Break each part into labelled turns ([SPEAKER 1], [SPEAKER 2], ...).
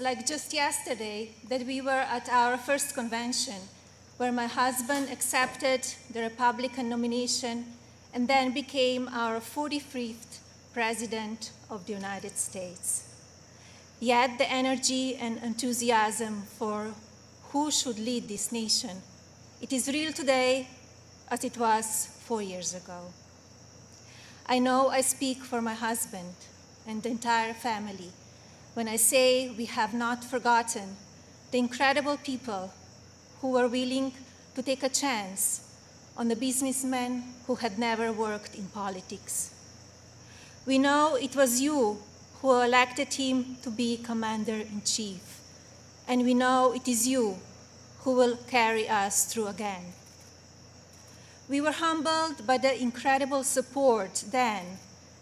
[SPEAKER 1] like just yesterday that we were at our first convention, where my husband accepted the Republican nomination and then became our 45th President of the United States. Yet the energy and enthusiasm for who should lead this nation, it is real today as it was 4 years ago. I know I speak for my husband and the entire family when I say we have not forgotten the incredible people who were willing to take a chance on the businessmen who had never worked in politics. We know it was you who elected him to be Commander-in-Chief, and we know it is you who will carry us through again. We were humbled by the incredible support then,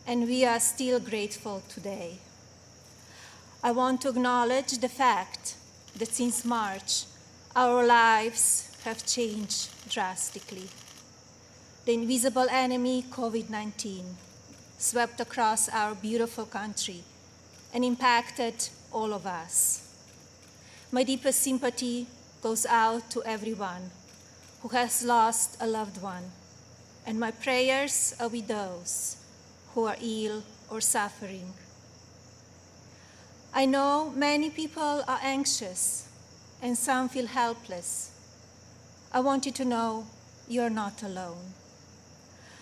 [SPEAKER 1] and we are still grateful today. I want to acknowledge the fact that since March, our lives have changed drastically. The invisible enemy, COVID-19, swept across our beautiful country and impacted all of us. My deepest sympathy goes out to everyone who has lost a loved one, and my prayers are with those who are ill or suffering. I know many people are anxious and some feel helpless. I want you to know you're not alone.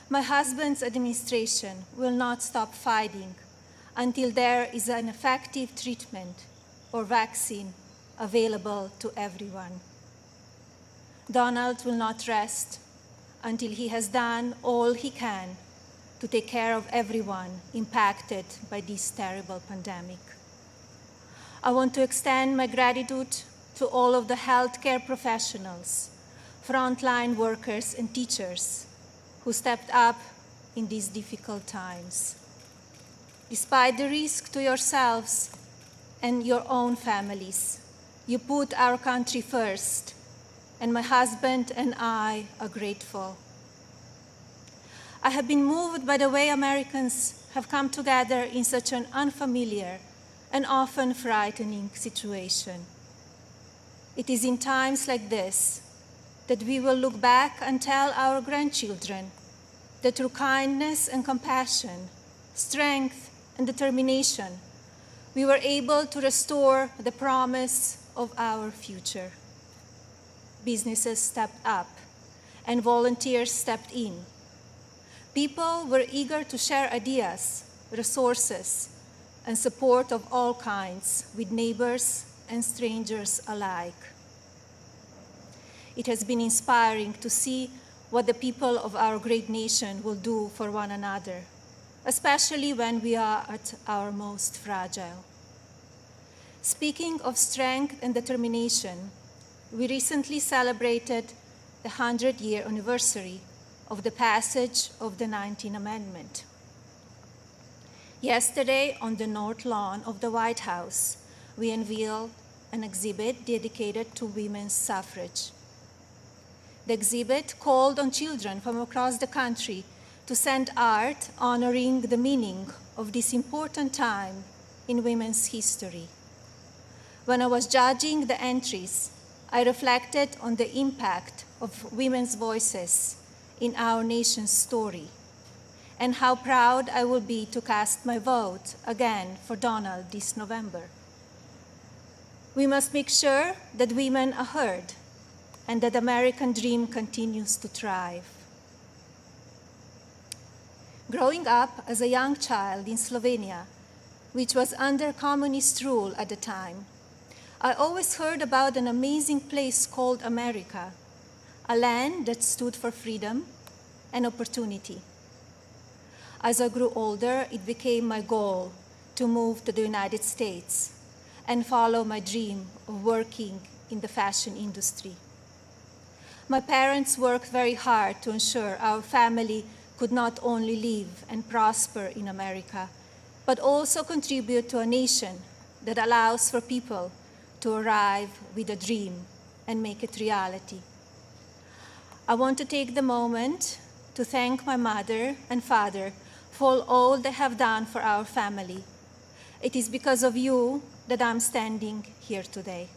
[SPEAKER 1] My husband's administration will not stop fighting until there is an effective treatment or vaccine available to everyone. Donald will not rest until he has done all he can to take care of everyone impacted by this terrible pandemic. I want to extend my gratitude to all of the healthcare professionals, frontline workers, and teachers who stepped up in these difficult times. Despite the risk to yourselves and your own families, you put our country first, and my husband and I are grateful. I have been moved by the way Americans have come together in such an unfamiliar and often frightening situation. It is in times like this that we will look back and tell our grandchildren that through kindness and compassion, strength and determination, we were able to restore the promise of our future. Businesses stepped up and volunteers stepped in. People were eager to share ideas, resources, and support of all kinds with neighbors and strangers alike. It has been inspiring to see what the people of our great nation will do for one another, especially when we are at our most fragile. Speaking of strength and determination, we recently celebrated the 100-year anniversary of the passage of the 19th Amendment. Yesterday, on the North Lawn of the White House, we unveiled an exhibit dedicated to women's suffrage. The exhibit called on children from across the country to send art honoring the meaning of this important time in women's history. When I was judging the entries, I reflected on the impact of women's voices in our nation's story, and how proud I will be to cast my vote again for Donald this November. We must make sure that women are heard and that the American dream continues to thrive. Growing up as a young child in Slovenia, which was under communist rule at the time, I always heard about an amazing place called America, a land that stood for freedom and opportunity. As I grew older, it became my goal to move to the United States and follow my dream of working in the fashion industry. My parents worked very hard to ensure our family could not only live and prosper in America, but also contribute to a nation that allows for people to arrive with a dream and make it reality. I want to take the moment to thank my mother and father for all they have done for our family. It is because of you that I'm standing here today.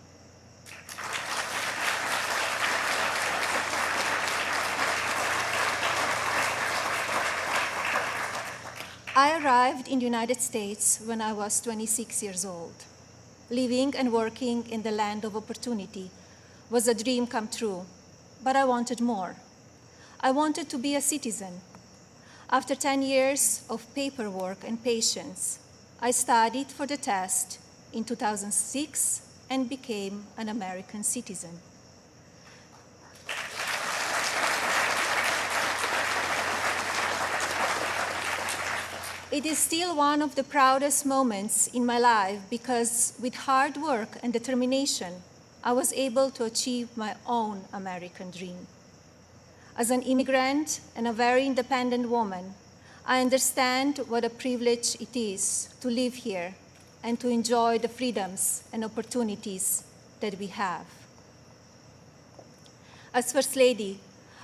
[SPEAKER 1] I arrived in the United States when I was 26 years old. Living and working in the land of opportunity was a dream come true, but I wanted more. I wanted to be a citizen. After 10 years of paperwork and patience, I studied for the test in 2006 and became an American citizen. It is still one of the proudest moments in my life because with hard work and determination, I was able to achieve my own American dream. As an immigrant and a very independent woman, I understand what a privilege it is to live here and to enjoy the freedoms and opportunities that we have. As First Lady,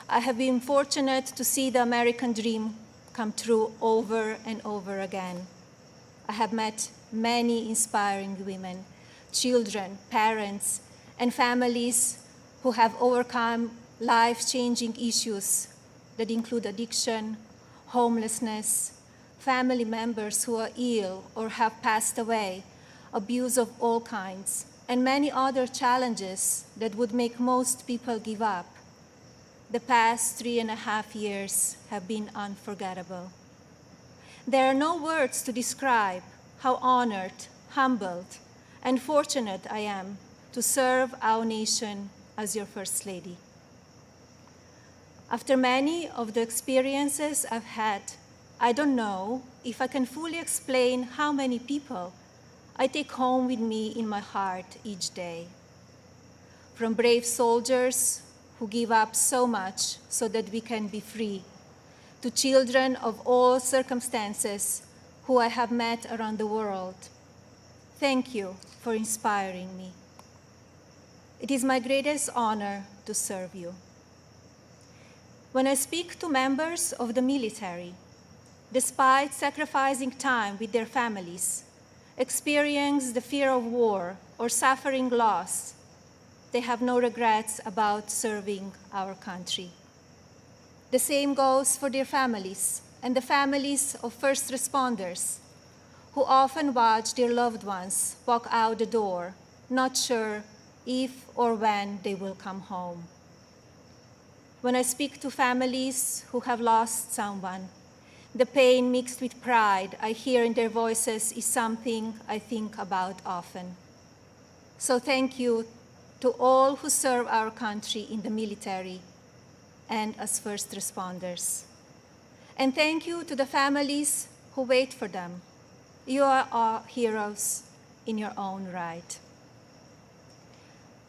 [SPEAKER 1] I have been fortunate to see the American dream come true over and over again. I have met many inspiring women, children, parents, and families who have overcome life-changing issues that include addiction, homelessness, family members who are ill or have passed away, abuse of all kinds, and many other challenges that would make most people give up. The past 3.5 years have been unforgettable. There are no words to describe how honored, humbled, and fortunate I am to serve our nation as your First Lady. After many of the experiences I've had, I don't know if I can fully explain how many people I take home with me in my heart each day. From brave soldiers who give up so much so that we can be free, to children of all circumstances who I have met around the world. Thank you for inspiring me. It is my greatest honor to serve you. When I speak to members of the military, despite sacrificing time with their families, experience the fear of war or suffering loss, they have no regrets about serving our country. The same goes for their families and the families of first responders who often watch their loved ones walk out the door, not sure if or when they will come home. When I speak to families who have lost someone, the pain mixed with pride I hear in their voices is something I think about often. So thank you to all who serve our country in the military and as first responders. And thank you to the families who wait for them. You are our heroes in your own right.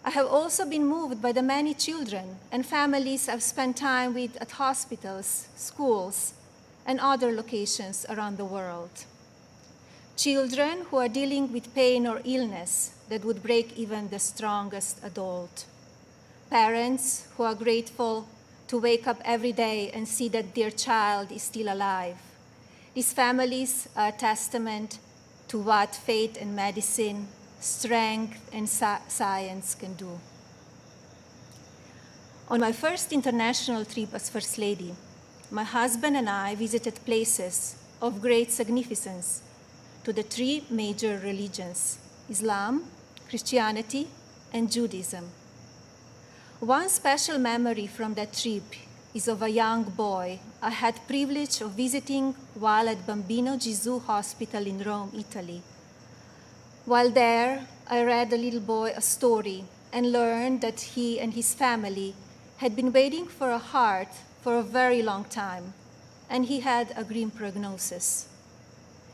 [SPEAKER 1] I have also been moved by the many children and families I've spent time with at hospitals, schools, and other locations around the world. Children who are dealing with pain or illness that would break even the strongest adult. Parents who are grateful to wake up every day and see that their child is still alive. These families are a testament to what faith and medicine, strength and science can do. On my first international trip as First Lady, my husband and I visited places of great significance to the three major religions: Islam, Christianity, and Judaism. One special memory from that trip is of a young boy I had privilege of visiting while at Bambino Gesù Hospital in Rome, Italy. While there, I read the little boy a story and learned that he and his family had been waiting for a heart for a very long time, and he had a grim prognosis.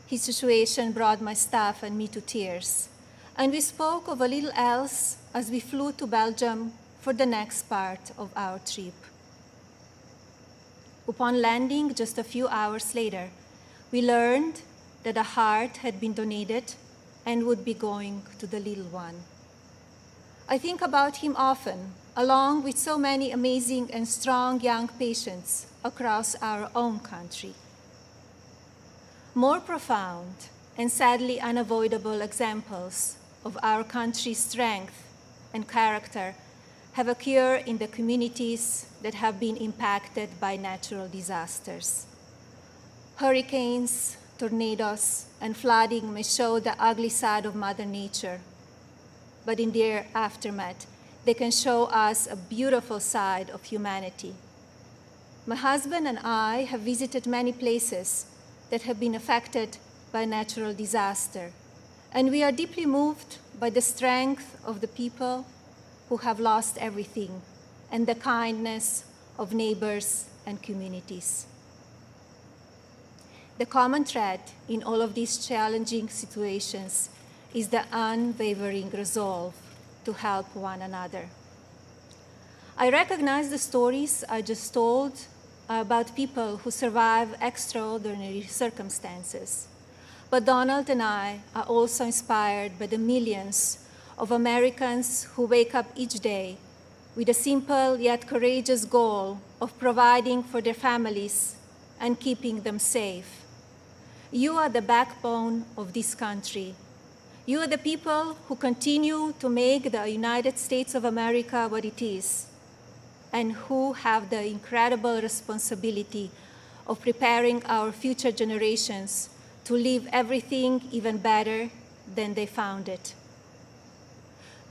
[SPEAKER 1] His situation brought my staff and me to tears, and we spoke of a little else as we flew to Belgium for the next part of our trip. Upon landing just a few hours later, we learned that a heart had been donated and would be going to the little one. I think about him often, along with so many amazing and strong young patients across our own country. More profound and sadly unavoidable examples of our country's strength and character have occurred in the communities that have been impacted by natural disasters. Hurricanes, tornadoes, and flooding may show the ugly side of Mother Nature, but in their aftermath, they can show us a beautiful side of humanity. My husband and I have visited many places that have been affected by natural disaster, and we are deeply moved by the strength of the people who have lost everything and the kindness of neighbors and communities. The common thread in all of these challenging situations is the unwavering resolve to help one another. I recognize the stories I just told about people who survive extraordinary circumstances. But Donald and I are also inspired by the millions of Americans who wake up each day with a simple yet courageous goal of providing for their families and keeping them safe. You are the backbone of this country. You are the people who continue to make the United States of America what it is, and who have the incredible responsibility of preparing our future generations to leave everything even better than they found it.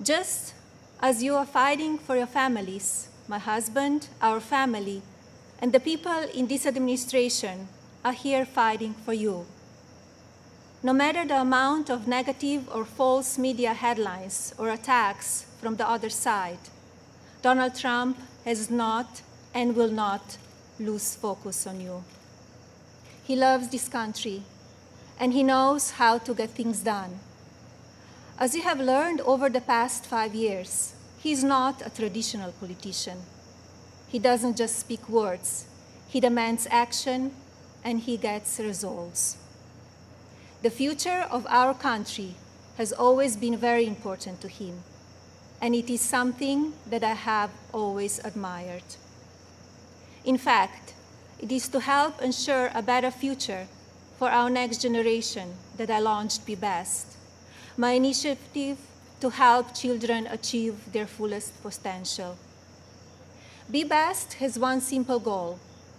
[SPEAKER 1] Just as you are fighting for your families, my husband, our family, and the people in this administration are here fighting for you. No matter the amount of negative or false media headlines or attacks from the other side, Donald Trump has not and will not lose focus on you. He loves this country, and he knows how to get things done. As you have learned over the past 5 years, he is not a traditional politician. He doesn't just speak words. He demands action, and he gets results. The future of our country has always been very important to him, and it is something that I have always admired. In fact, it is to help ensure a better future for our next generation that I launched Be Best, my initiative to help children achieve their fullest potential. Be Best has one simple goal: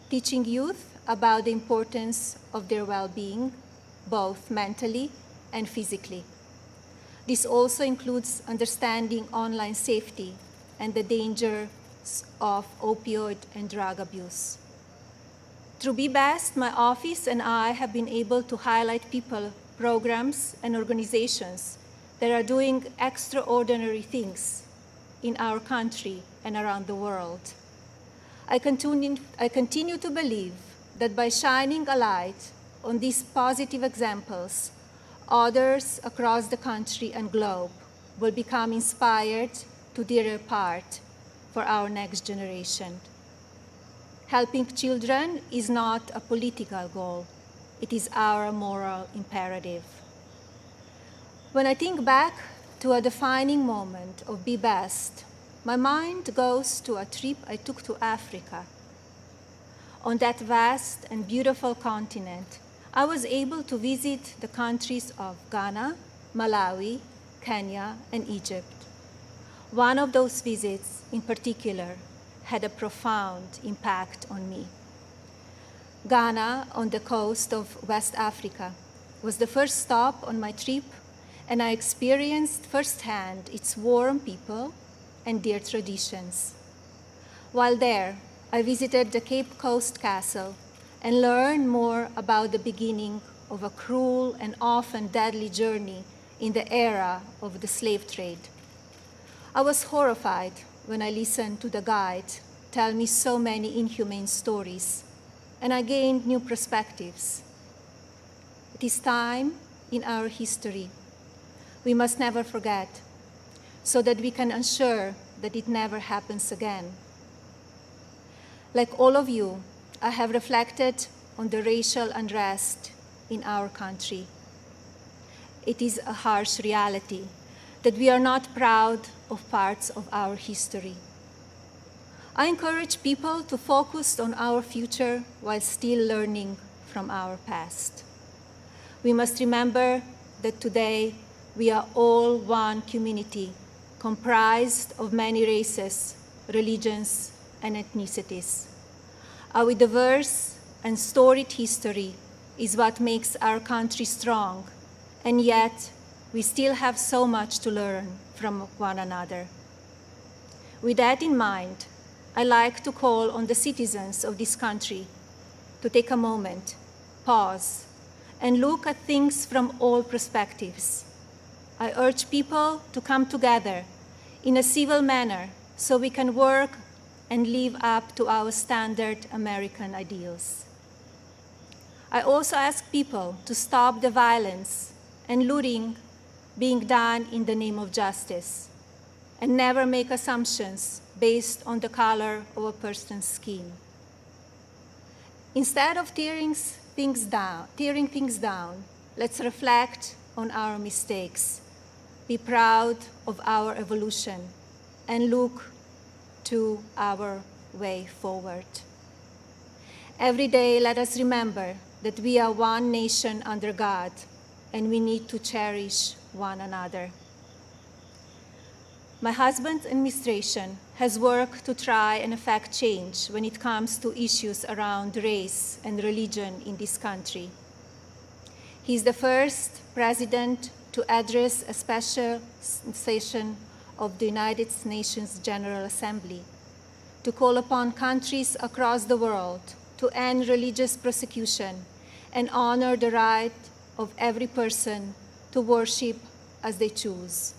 [SPEAKER 1] teaching youth about the importance of their well-being, both mentally and physically. This also includes understanding online safety and the dangers of opioid and drug abuse. Through Be Best, my office and I have been able to highlight people, programs, and organizations that are doing extraordinary things in our country and around the world. I continue to believe that by shining a light on these positive examples, others across the country and globe will become inspired to do their part for our next generation. Helping children is not a political goal. It is our moral imperative. When I think back to a defining moment of Be Best, my mind goes to a trip I took to Africa. On that vast and beautiful continent, I was able to visit the countries of Ghana, Malawi, Kenya, and Egypt. One of those visits, in particular, had a profound impact on me. Ghana, on the coast of West Africa, was the first stop on my trip, and I experienced firsthand its warm people and their traditions. While there, I visited the Cape Coast Castle and learn more about the beginning of a cruel and often deadly journey in the era of the slave trade. I was horrified when I listened to the guide tell me so many inhumane stories, and I gained new perspectives. It is time in our history we must never forget, so that we can ensure that it never happens again. Like all of you, I have reflected on the racial unrest in our country. It is a harsh reality that we are not proud of parts of our history. I encourage people to focus on our future while still learning from our past. We must remember that today we are all one community comprised of many races, religions, and ethnicities. Our diverse and storied history is what makes our country strong, and yet we still have so much to learn from one another. With that in mind, I like to call on the citizens of this country to take a moment, pause, and look at things from all perspectives. I urge people to come together in a civil manner so we can work and live up to our standard American ideals. I also ask people to stop the violence and looting being done in the name of justice, and never make assumptions based on the color of a person's skin. Instead of tearing things down, let's reflect on our mistakes, be proud of our evolution, and look to our way forward. Every day, let us remember that we are one nation under God, and we need to cherish one another. My husband's administration has worked to try and effect change when it comes to issues around race and religion in this country. He is the first president to address a special session of the United Nations General Assembly to call upon countries across the world to end religious persecution and honor the right of every person to worship as they choose.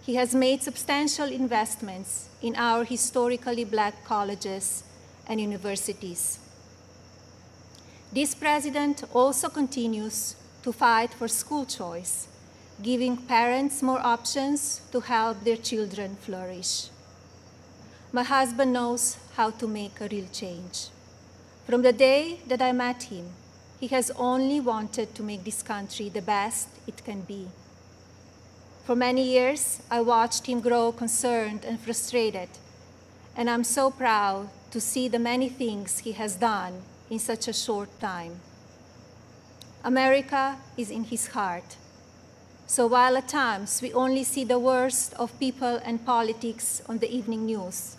[SPEAKER 1] He has made substantial investments in our historically Black colleges and universities. This president also continues to fight for school choice, giving parents more options to help their children flourish. My husband knows how to make a real change. From the day that I met him, he has only wanted to make this country the best it can be. For many years, I watched him grow concerned and frustrated, and I'm so proud to see the many things he has done in such a short time. America is in his heart. So while at times we only see the worst of people and politics on the evening news,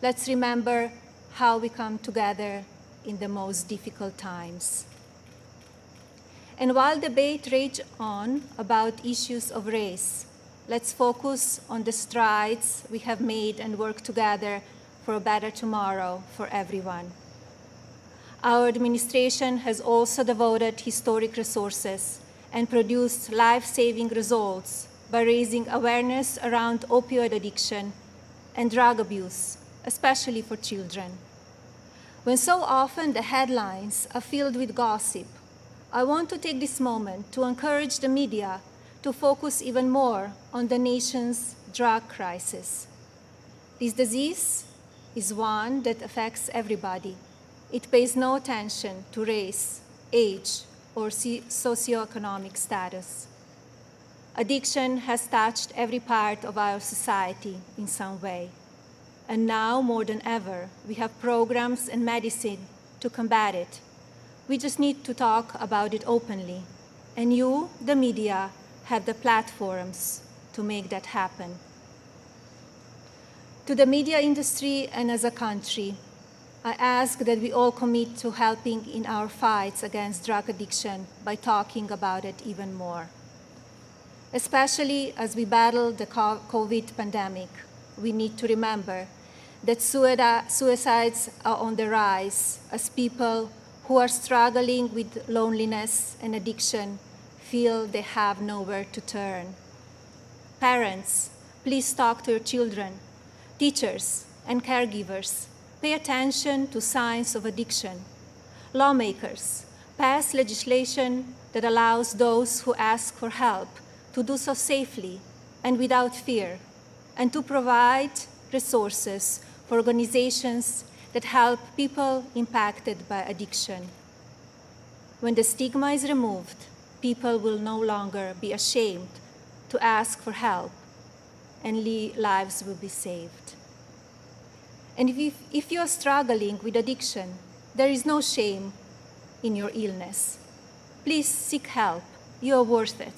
[SPEAKER 1] let's remember how we come together in the most difficult times. And while debate rages on about issues of race, let's focus on the strides we have made and work together for a better tomorrow for everyone. Our administration has also devoted historic resources and produced life-saving results by raising awareness around opioid addiction and drug abuse, especially for children. When so often the headlines are filled with gossip, I want to take this moment to encourage the media to focus even more on the nation's drug crisis. This disease is one that affects everybody. It pays no attention to race, age, or socioeconomic status. Addiction has touched every part of our society in some way. And now, more than ever, we have programs and medicine to combat it. We just need to talk about it openly. And you, the media, have the platforms to make that happen. To the media industry and as a country, I ask that we all commit to helping in our fights against drug addiction by talking about it even more. Especially as we battle the COVID pandemic, we need to remember that suicides are on the rise as people who are struggling with loneliness and addiction feel they have nowhere to turn. Parents, please talk to your children. Teachers and caregivers, pay attention to signs of addiction. Lawmakers, pass legislation that allows those who ask for help to do so safely and without fear, and to provide resources for organizations that help people impacted by addiction. When the stigma is removed, people will no longer be ashamed to ask for help, and lives will be saved. And if you are struggling with addiction, there is no shame in your illness. Please seek help. You are worth it.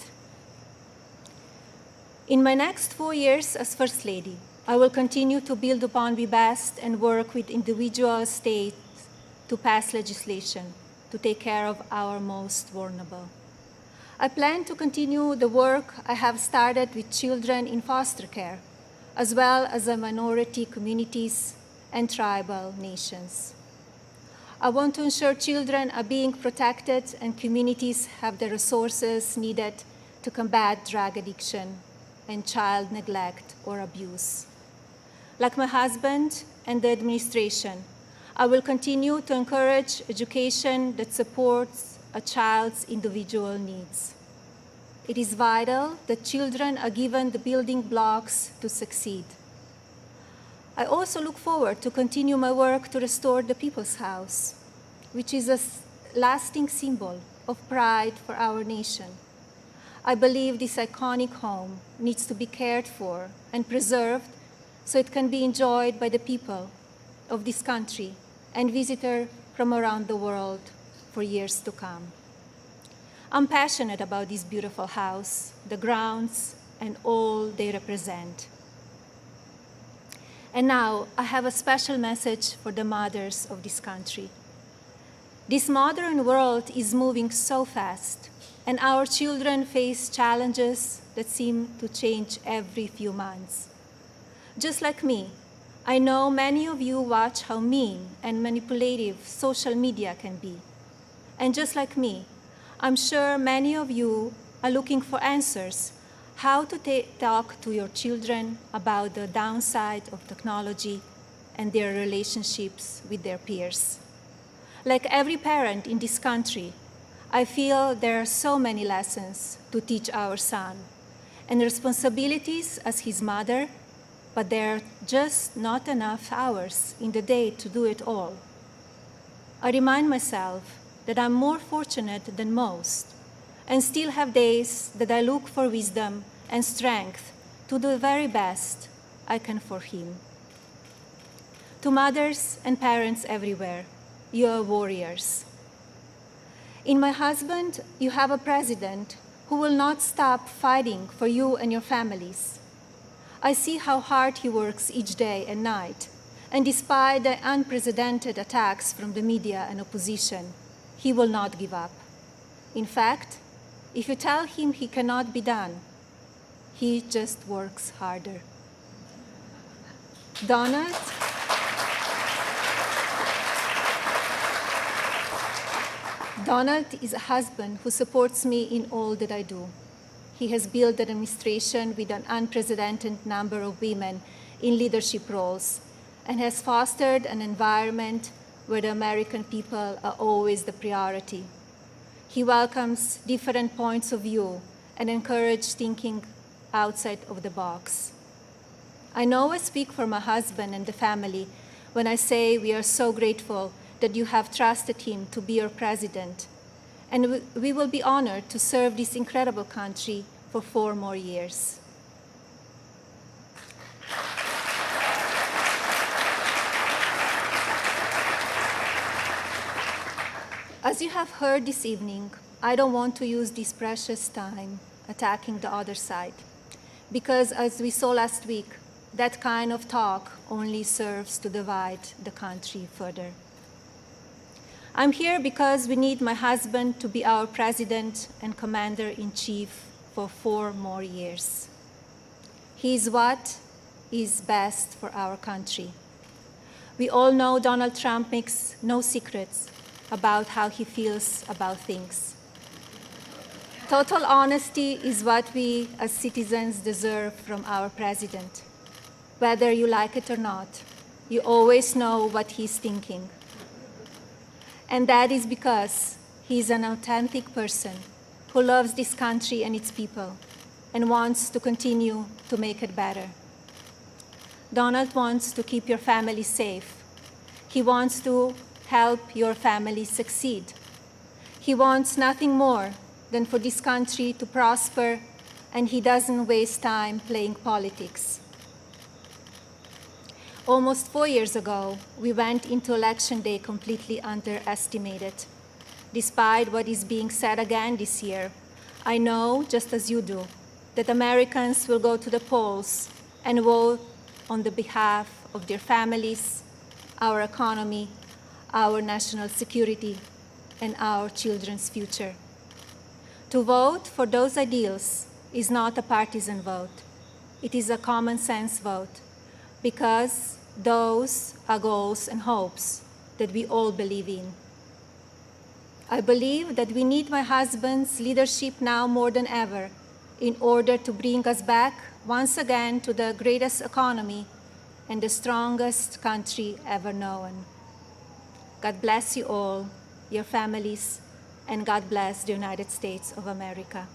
[SPEAKER 1] In my next 4 years as First Lady, I will continue to build upon Be Best and work with individual states to pass legislation to take care of our most vulnerable. I plan to continue the work I have started with children in foster care, as well as the minority communities and tribal nations. I want to ensure children are being protected and communities have the resources needed to combat drug addiction and child neglect or abuse. Like my husband and the administration, I will continue to encourage education that supports a child's individual needs. It is vital that children are given the building blocks to succeed. I also look forward to continue my work to restore the People's House, which is a lasting symbol of pride for our nation. I believe this iconic home needs to be cared for and preserved so it can be enjoyed by the people of this country and visitors from around the world for years to come. I'm passionate about this beautiful house, the grounds, and all they represent. And now, I have a special message for the mothers of this country. This modern world is moving so fast, and our children face challenges that seem to change every few months. Just like me, I know many of you watch how mean and manipulative social media can be. And just like me, I'm sure many of you are looking for answers how to talk to your children about the downside of technology and their relationships with their peers. Like every parent in this country, I feel there are so many lessons to teach our son and responsibilities as his mother, but there are just not enough hours in the day to do it all. I remind myself that I'm more fortunate than most and still have days that I look for wisdom and strength to do the very best I can for him. To mothers and parents everywhere, you are warriors. In my husband, you have a president who will not stop fighting for you and your families. I see how hard he works each day and night, and despite the unprecedented attacks from the media and opposition, he will not give up. In fact, if you tell him he cannot be done, he just works harder. Donald is a husband who supports me in all that I do. He has built an administration with an unprecedented number of women in leadership roles and has fostered an environment where the American people are always the priority. He welcomes different points of view and encourages thinking outside of the box. I know I speak for my husband and the family when I say we are so grateful that you have trusted him to be your president, and we will be honored to serve this incredible country for 4 more years. As you have heard this evening, I don't want to use this precious time attacking the other side, because as we saw last week, that kind of talk only serves to divide the country further. I'm here because we need my husband to be our president and commander-in-chief for 4 more years. He is what is best for our country. We all know Donald Trump makes no secrets about how he feels about things. Total honesty is what we as citizens deserve from our president. Whether you like it or not, you always know what he's thinking. And that is because he's an authentic person who loves this country and its people and wants to continue to make it better. Donald wants to keep your family safe. He wants to help your family succeed. He wants nothing more than for this country to prosper, and he doesn't waste time playing politics. Almost 4 years ago, we went into Election Day completely underestimated. Despite what is being said again this year, I know, just as you do, that Americans will go to the polls and vote on the behalf of their families, our economy, our national security, and our children's future. To vote for those ideals is not a partisan vote. It is a common sense vote, because those are goals and hopes that we all believe in. I believe that we need my husband's leadership now more than ever in order to bring us back once again to the greatest economy and the strongest country ever known. God bless you all, your families, and God bless the United States of America.